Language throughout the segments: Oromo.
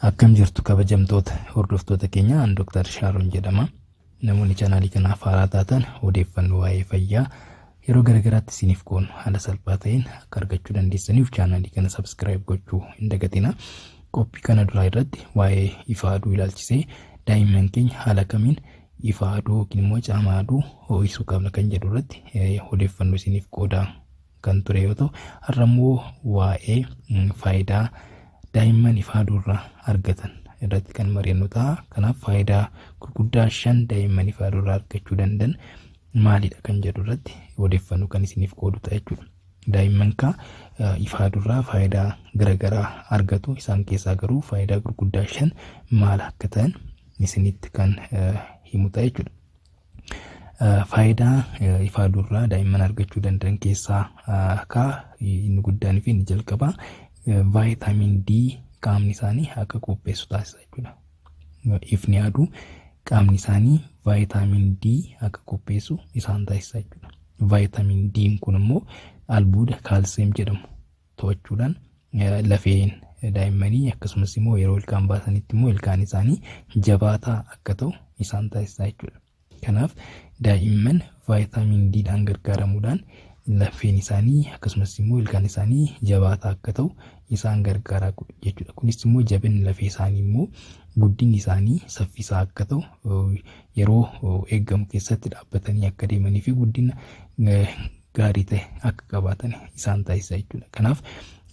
Akkam jirtu kabajamtoota hordoftoota keenya, an Dr. Shaaron jedhama. Namoonni chaanaalii kanaaf haaraa taatan odeeffannoo waa'ee fayyaa yeroo garagaraatti isiniif qoonu haala salphaa ta'een akka argachuu dandeessaniif chaanaalii kana subscribe gochuu hin dagatina. Qophii kana duraa irratti waa'ee ifa aduu ilaalchisee daa'imman keenya haala kamiin ifa aduu yookiin immoo caama aduu ho'isuu qabna kan jedhu irratti odeeffannoo isiniif qoodaa kan ture yoo ta'u, har'a immoo waa'ee faayidaa daa'imman ifa aduu irraa argatan irratti kan mari'annu ta'a. Kanaaf faayidaa gurguddaa 5 daa'imman ifa aduu irraa argachuu danda'an maalidha kan jedhu irratti odeeffannoo kan isiniif qoodu ta'a jechuudha. Daa'imman ifa aduu irraa faayidaa garagaraa argatu. Isaan keessaa garuu faayidaa gurguddaa 5 maal akka ta'an isinitti kan himu ta'a jechuudha. Faayidaa ifa aduu irraa daa'imman argachuu danda'an keessaa inni guddaan fi inni jalqabaa Vitamin D qaamni isaanii akka qopheessu taasisa jechuudha. Ifni aduu qaamni isaanii Vitamin D akka qopheessu isaan taasisa jechuudha. Vitamin D kun immoo albuuda kaalsiyeem jedhamu to'achuudhaan lafeen daa'immanii akkasumas immoo yeroo ilkaan baasanitti immoo ilkaan isaanii jabaataa akka ta'u isaan taasisa jechuudha. Kanaaf daa'imman Vitamin D dhaan gargaaramuudhaan lafeen isaanii akkasumas immoo ilkaan isaanii jabaataa akka ta'u isaan gargaara jechuudha. Kunis immoo jabinni lafee isaanii immoo guddinni isaanii saffisaa akka ta'u yeroo eeggamu keessatti dhaabbatanii akka deemanii fi guddina gaarii ta'e akka qabaatan isaan taasisa jechuudha. Kanaaf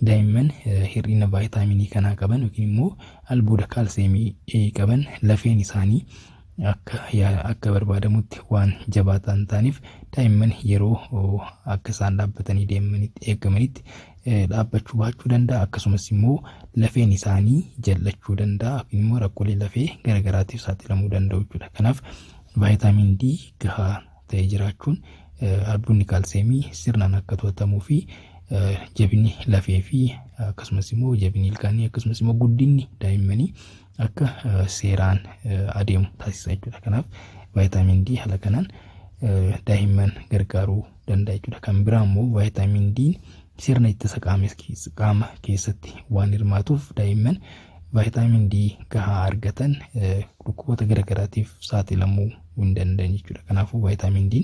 daa'imman hir'ina vaayitaaminii kanaa qaban yookiin immoo albuuda kaalsiyeemii qaban lafeen isaanii akka barbaadamutti waan jabaataa hin taaneef daa'imman yeroo akka isaan dhaabbatanii deemanitti eeggamanitti dhaabbachuu baachuu danda'a. Akkasumas immoo lafeen isaanii jal'achuu danda'a yookiin immoo rakkoolee lafee garagaraatiif saaxilamuu danda'u jechuudha. Kanaaf vaayitaamin D gahaa ta'e jiraachuun albuudni kaalsiyeemii sirnaan akka to'atamuu fi jabinni lafee fi akkasumas immoo jabinni ilkaanii akkasumas immoo guddinni daa'immanii akka seeraan adeemu taasisa jechuudha. Kanaaf vaayitaamin D haala kanaan daa'imman gargaaruu danda'a jechuudha. Kan biraa immoo vaayitaamin D sirna ittisa qaama keessatti waan hirmaatuuf daa'imman vaayitaamin D gahaa argatan dhukkuboota garagaraatiif saaxilamuu hin danda'an jechuudha. Kanaafuu vaayitaamin D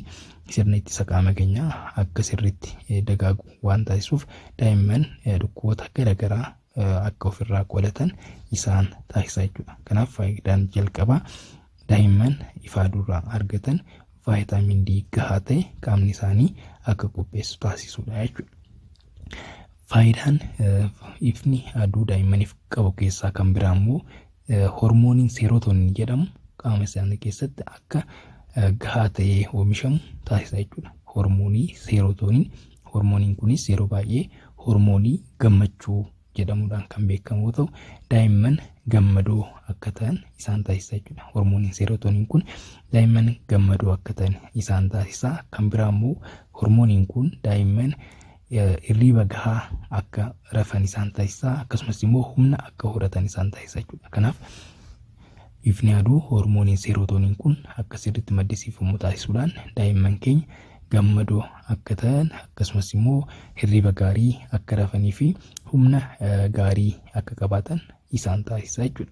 sirna ittisa qaama keenyaa akka sirriitti dagaagu waan taasisuuf daa'imman dhukkuboota garagaraa akka ofirraa qolatan isaan taasisa jechuudha. Kanaaf faayidaan jalqabaa daa'imman ifa aduu irraa argatan vaayitaamin D gahaa ta'e qaamni isaanii akka qopheessu taasisudha jechuudha. Faayidaan ifni aduu daa'immaniif qabu keessaa kan biraa immoo hormooniin seerotoniin jedhamu qaama isaanii keessatti akka gahaa ta'ee oomishamu taasisa jechuudha. Hormooniin kunis yeroo baay'ee hormoonii gammachuu jedhamuudhaan kan beekamu yoo ta'u, daa'imman gammadoo akka ta'an isaan taasisa jechuudha. Hormooniin seerotoniin kun daa'imman gammadoo akka ta'an isaan taasisa. Kan biraa immoo hormooniin kun daa'imman hirriba gahaa akka rafan isaan taasisa. Akkasumas immoo humna akka horatan isaan taasisa jechuudha. Kanaaf ifni aduu hormooniin seerotoniin kun akka sirriitti maddisiifamu taasisuudhaan daa'imman keenya gammadoo akka ta'an akkasumas immoo hirriba gaarii akka rafanii fi humna gaarii akka qabaatan isaan taasisa jechuudha.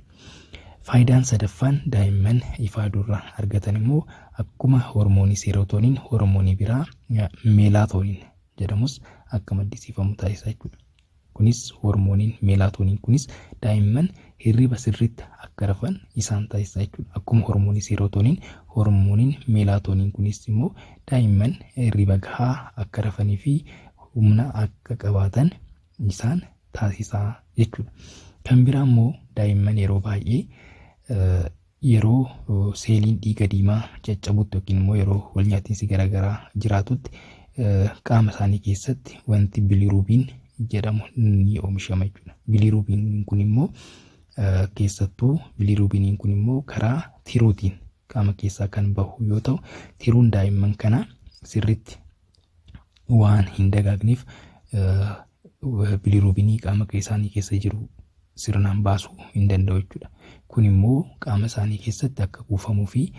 Faayidaan sadaffaan daa'imman ifa aduu irraa argatan immoo akkuma hormoonii seerotoniin hormoonii biraa meelaatoniin jedhamus akka maddisiifamu taasisa jechuudha. Kunis hormooniin meelaatoniin kunis daa'imman hirriba sirriitti akka rafan isaan taasisa jechuudha. Akkuma hormoonii seerotoniin hormooniin meelaatoniin kunis immoo daa'imman hirriba gahaa akka rafanii fi humna akka qabaatan isaan taasisa jechuudha. Kan biraa immoo daa'imman yeroo baay'ee yeroo seeliin dhiiga diimaa caccabutti yookiin immoo yeroo wal nyaatiinsi garagaraa jiraatutti qaama isaanii keessatti wanti bilirubiin jedhamu ni oomishama jechuudha. Bilirubiin kun immoo keessattuu bilirubiiniin kun immoo karaa tiruutiin qaama keessaa kan bahu yoo ta'u, tiruun daa'imman kana sirriitti waan hin dagaagneef bilirubiinii qaama isaanii keessa jiru sirnaan baasuu hin danda'u jechuudha. Kun immoo qaama isaanii keessatti akka kuufamuu fi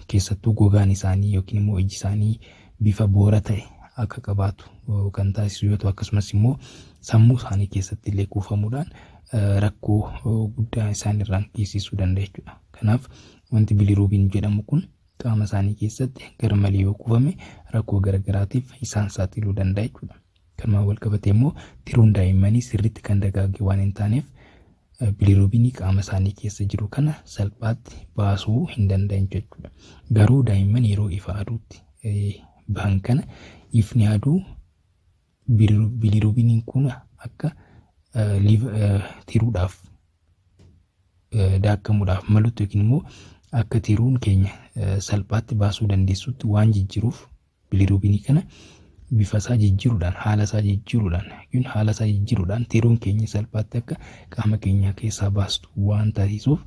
keessattuu gogaan isaanii yookiin immoo iji isaanii bifa boora ta'e akka qabaatu kan taasisu yoo ta'u, akkasumas immoo sammuu isaanii keessatti illee kuufamuudhaan rakkoo guddaa isaan irraan geessisuu danda'a jechuudha. Kanaaf wanti bilirubiin jedhamu kun qaama isaanii keessatti garmalee yoo kuufame rakkoo garagaraatiif isaan saaxiluu danda'a jechuudha. Kanumaan wal qabatee immoo tiruun daa'immanii sirriitti kan dagaage waan hin taaneef bilirubiinii qaama isaanii keessa jiru kana salphaatti baasuu hin danda'an jechuudha. Garuu daa'imman yeroo ifa aduutti bahan kana ifni aduu bilirubiiniin kun akka tiruudhaaf daakamuudhaaf malutti yookiin immoo akka tiruun keenya salphaatti baasuu dandeessutti waan jijjiiruuf bilirubiinii kana bifa isaa jijjiiruudhaan haala isaa jijjiiruudhaan tiruun keenya salphaatti akka qaama keenya keessaa baastu waan taasisuuf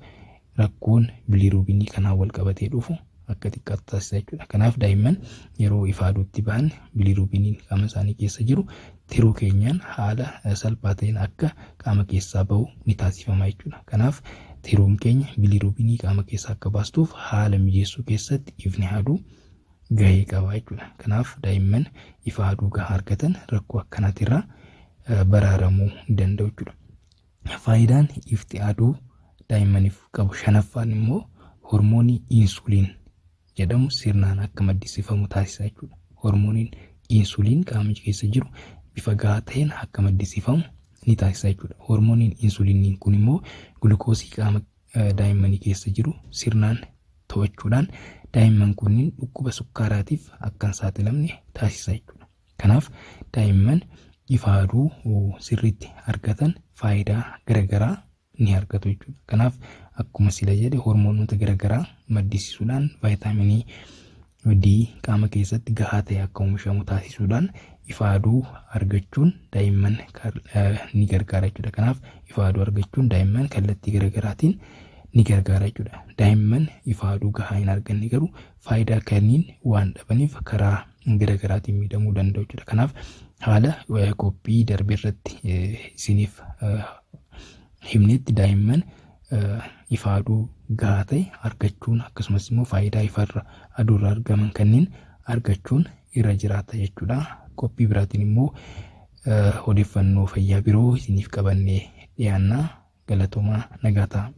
rakkoon bilirubiinii kanaan wal qabatee dhufu akka xiqqaatu taasisa jechuudha. Kanaaf daa'imman yeroo ifa aduutti bahan bilirubiiniin qaama isaanii keessa jiru tiruu keenyaan haala salphaa ta'een akka qaama keessaa bahu ni taasifama jechuudha. Kanaaf tiruun keenya bilirubiinii qaama keessaa akka baastuuf haala mijeessuu keessatti ifni aduu gahee qaba jechuudha. Kanaaf daa'imman ifa aduu gahaa argatan rakkoo akkanaatirraa baraaramuu danda'u jechuudha. Faayidaan ifti aduu daa'immaniif qabu shanaffaan immoo hormoonii insuliin jedhamu sirnaan akka maddisiifamu taasisa jechuudha. Hormooniin insuliin qaama keessa jiru bifa gahaa ta'een akka maddisiifamu ni taasisa jechuudha. Hormooniin insuliinii kun immoo gulukoosii qaama daa'immanii keessa jiru sirnaan to'achuudhaan daa'imman kunniin dhukkuba sukkaaraatiif akka hin saaxilamne taasisa jechuudha. Kanaaf daa'imman ifa aduu sirriitti argatan faayidaa garagaraa ni argatu jechuudha. Kanaaf akkuma sila jedhe hormoonota garagaraa maddisiisuudhaan vaayitaaminii D qaama keessatti gahaa ta'e akka oomishamu taasisuudhaan ifa aduu argachuun daa'imman ni gargaara jechuudha. Kanaaf ifa aduu argachuun daa'imman kallattii garagaraatiin ni gargaara jechuudha. Daa'imman ifa aduu gahaa hin arganne garuu faayidaa kanneen waan dhabaniif karaa garagaraatiin miidhamuu danda'u jechuudha. Kanaaf haala qophii darbe irratti isiniif himnetti daa'imman ifa aduu gahaa ta'e argachuun akkasumas immoo faayidaa ifa aduurraa argaman kanneen argachuun irra jiraata jechuudha. Qophii biraatiin immoo odeeffannoo fayyaa biroo isiniif qabannee dhiyaannaa. Galatoomaa nagaa ta'a.